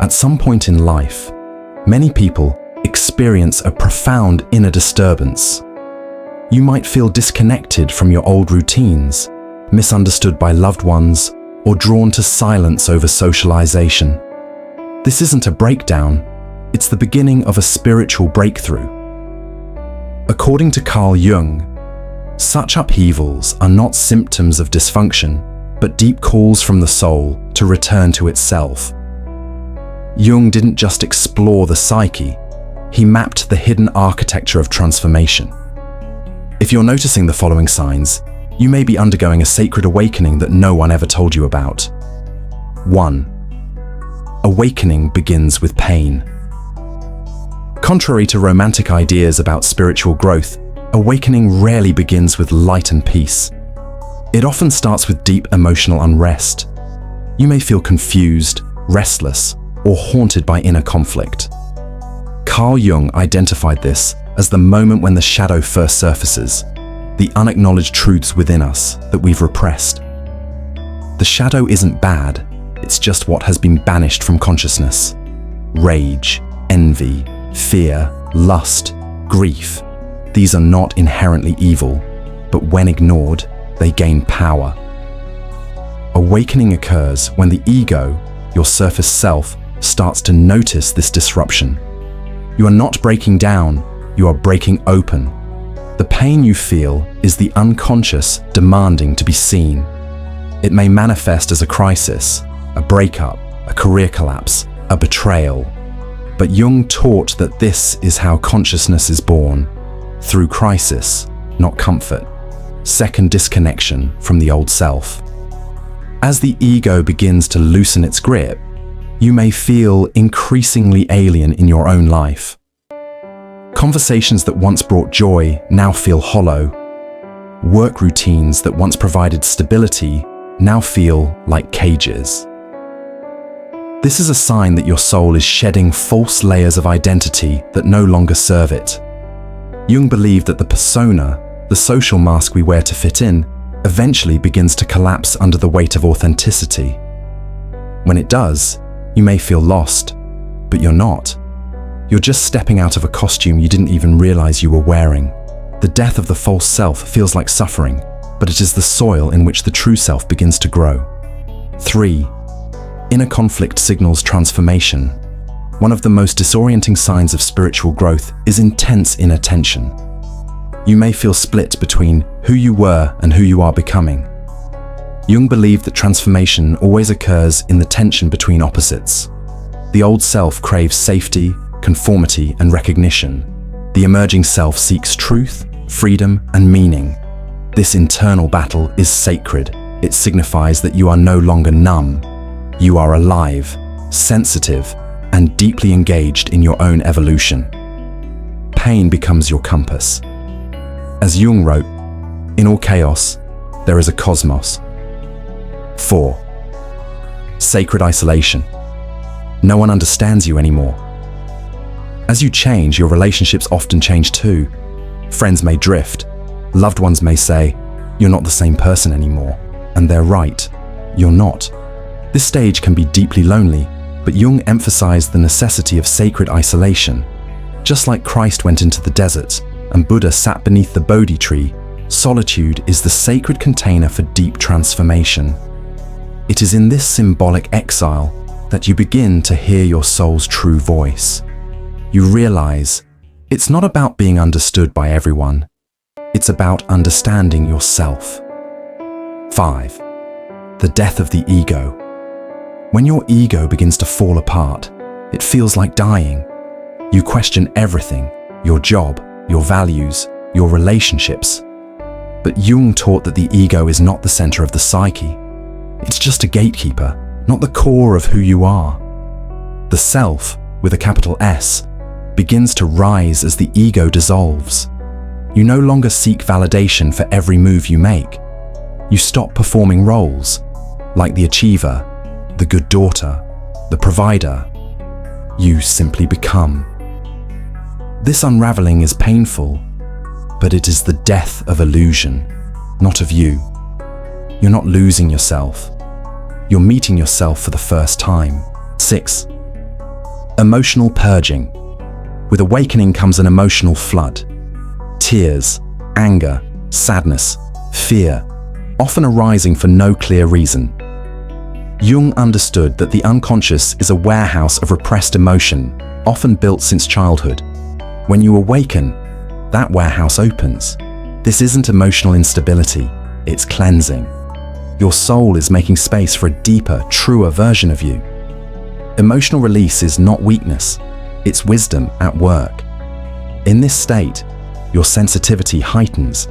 At some point in life, many people experience a profound inner disturbance. You might feel disconnected from your old routines, misunderstood by loved ones, or drawn to silence over socialization. This isn't a breakdown, it's the beginning of a spiritual breakthrough. According to Carl Jung, such upheavals are not symptoms of dysfunction, but deep calls from the soul to return to itself. Jung didn't just explore the psyche, he mapped the hidden architecture of transformation. If you're noticing the following signs, you may be undergoing a sacred awakening that no one ever told you about. 1. Awakening begins with pain. Contrary to romantic ideas about spiritual growth, awakening rarely begins with light and peace. It often starts with deep emotional unrest. You may feel confused, restless, or haunted by inner conflict. Carl Jung identified this as the moment when the shadow first surfaces, the unacknowledged truths within us that we've repressed. The shadow isn't bad, it's just what has been banished from consciousness. Rage, envy, fear, lust, grief. These are not inherently evil, but when ignored, they gain power. Awakening occurs when the ego, your surface self, starts to notice this disruption. You are not breaking down, you are breaking open. The pain you feel is the unconscious demanding to be seen. It may manifest as a crisis, a breakup, a career collapse, a betrayal. But Jung taught that this is how consciousness is born, through crisis, not comfort. Second, disconnection from the old self. As the ego begins to loosen its grip, you may feel increasingly alien in your own life. Conversations that once brought joy now feel hollow. Work routines that once provided stability now feel like cages. This is a sign that your soul is shedding false layers of identity that no longer serve it. Jung believed that the persona, the social mask we wear to fit in, eventually begins to collapse under the weight of authenticity. When it does, you may feel lost, but you're not. You're just stepping out of a costume you didn't even realize you were wearing. The death of the false self feels like suffering, but it is the soil in which the true self begins to grow. 3. Inner conflict signals transformation. One of the most disorienting signs of spiritual growth is intense inner tension. You may feel split between who you were and who you are becoming. Jung believed that transformation always occurs in the tension between opposites. The old self craves safety, conformity, and recognition. The emerging self seeks truth, freedom, and meaning. This internal battle is sacred. It signifies that you are no longer numb. You are alive, sensitive, and deeply engaged in your own evolution. Pain becomes your compass. As Jung wrote, "In all chaos, there is a cosmos." 4. Sacred isolation. No one understands you anymore. As you change, your relationships often change too. Friends may drift. Loved ones may say, "You're not the same person anymore." And they're right. You're not. This stage can be deeply lonely, but Jung emphasized the necessity of sacred isolation. Just like Christ went into the desert and Buddha sat beneath the Bodhi tree, solitude is the sacred container for deep transformation. It is in this symbolic exile that you begin to hear your soul's true voice. You realize it's not about being understood by everyone. It's about understanding yourself. 5. The death of the ego. When your ego begins to fall apart, it feels like dying. You question everything, your job, your values, your relationships. But Jung taught that the ego is not the center of the psyche. It's just a gatekeeper, not the core of who you are. The self, with a capital S, begins to rise as the ego dissolves. You no longer seek validation for every move you make. You stop performing roles, like the achiever, the good daughter, the provider. You simply become. This unraveling is painful, but it is the death of illusion, not of you. You're not losing yourself. You're meeting yourself for the first time. 6. Emotional purging. With awakening comes an emotional flood. Tears, anger, sadness, fear, often arising for no clear reason. Jung understood that the unconscious is a warehouse of repressed emotion, often built since childhood. When you awaken, that warehouse opens. This isn't emotional instability, it's cleansing. Your soul is making space for a deeper, truer version of you. Emotional release is not weakness, it's wisdom at work. In this state, your sensitivity heightens.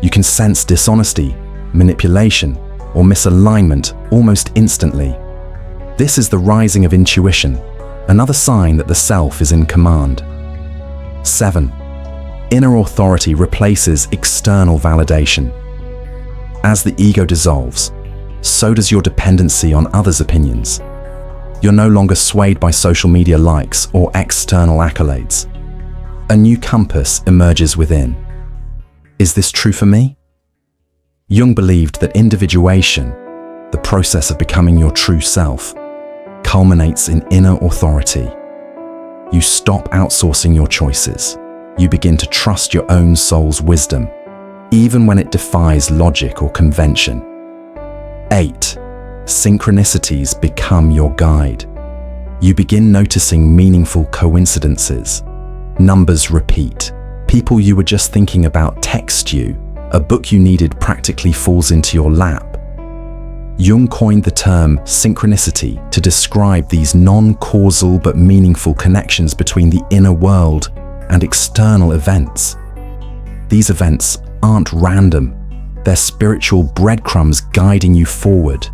You can sense dishonesty, manipulation, or misalignment almost instantly. This is the rising of intuition, another sign that the self is in command. 7. Inner authority replaces external validation. As the ego dissolves, so does your dependency on others' opinions. You're no longer swayed by social media likes or external accolades. A new compass emerges within. Is this true for me? Jung believed that individuation, the process of becoming your true self, culminates in inner authority. You stop outsourcing your choices. You begin to trust your own soul's wisdom, even when it defies logic or convention. 8. Synchronicities become your guide. You begin noticing meaningful coincidences. Numbers repeat. People you were just thinking about text you. A book you needed practically falls into your lap. Jung coined the term synchronicity to describe these non-causal but meaningful connections between the inner world and external events. These events aren't random, they're spiritual breadcrumbs guiding you forward.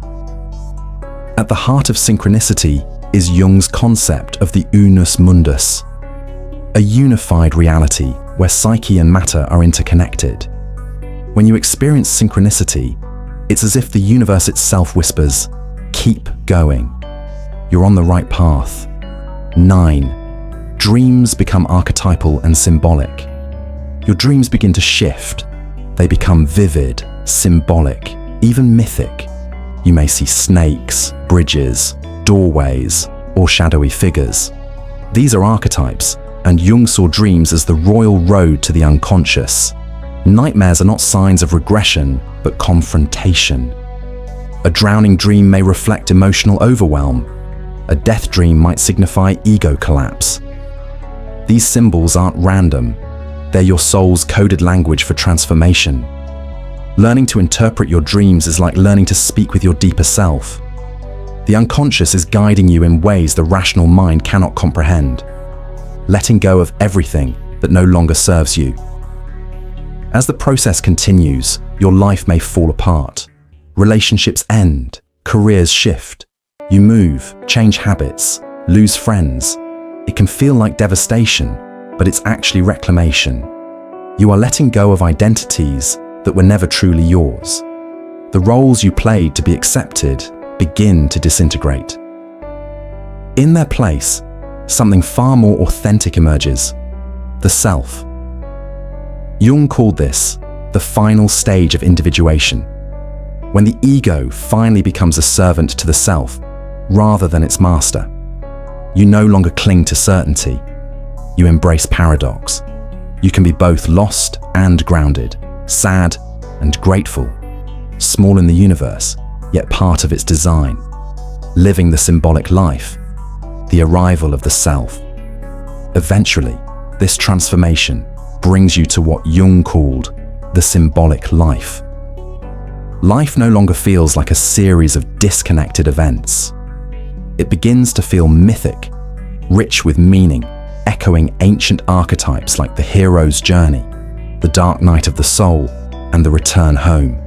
At the heart of synchronicity is Jung's concept of the unus mundus, a unified reality where psyche and matter are interconnected. When you experience synchronicity, it's as if the universe itself whispers, "Keep going. You're on the right path." 9. Dreams become archetypal and symbolic. Your dreams begin to shift. They become vivid, symbolic, even mythic. You may see snakes, bridges, doorways, or shadowy figures. These are archetypes, and Jung saw dreams as the royal road to the unconscious. Nightmares are not signs of regression, but confrontation. A drowning dream may reflect emotional overwhelm. A death dream might signify ego collapse. These symbols aren't random. They're your soul's coded language for transformation. Learning to interpret your dreams is like learning to speak with your deeper self. The unconscious is guiding you in ways the rational mind cannot comprehend, letting go of everything that no longer serves you. As the process continues, your life may fall apart. Relationships end, careers shift. You move, change habits, lose friends. It can feel like devastation, but it's actually reclamation. You are letting go of identities that were never truly yours. The roles you played to be accepted begin to disintegrate. In their place, something far more authentic emerges: the self. Jung called this the final stage of individuation, when the ego finally becomes a servant to the self rather than its master. You no longer cling to certainty. You embrace paradox. You can be both lost and grounded, sad and grateful, small in the universe, yet part of its design, living the symbolic life, the arrival of the self. Eventually, this transformation brings you to what Jung called the symbolic life. Life no longer feels like a series of disconnected events. It begins to feel mythic, rich with meaning, echoing ancient archetypes like the hero's journey, the dark night of the soul, and the return home.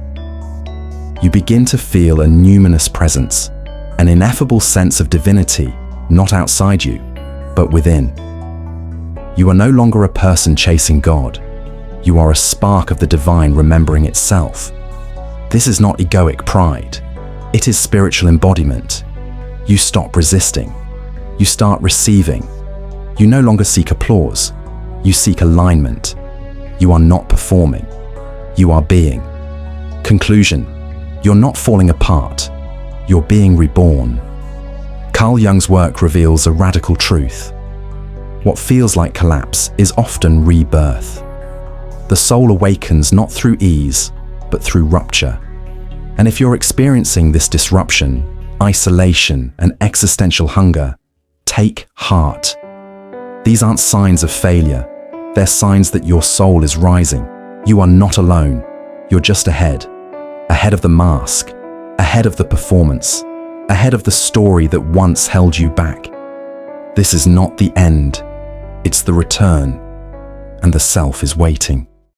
You begin to feel a numinous presence, an ineffable sense of divinity, not outside you, but within. You are no longer a person chasing God. You are a spark of the divine remembering itself. This is not egoic pride. It is spiritual embodiment. You stop resisting. You start receiving. You no longer seek applause. You seek alignment. You are not performing. You are being. Conclusion: you're not falling apart. You're being reborn. Carl Jung's work reveals a radical truth. What feels like collapse is often rebirth. The soul awakens not through ease, but through rupture. And if you're experiencing this disruption, isolation, and existential hunger, take heart. These aren't signs of failure. They're signs that your soul is rising. You are not alone. You're just ahead. Ahead of the mask. Ahead of the performance. Ahead of the story that once held you back. This is not the end. It's the return. And the self is waiting.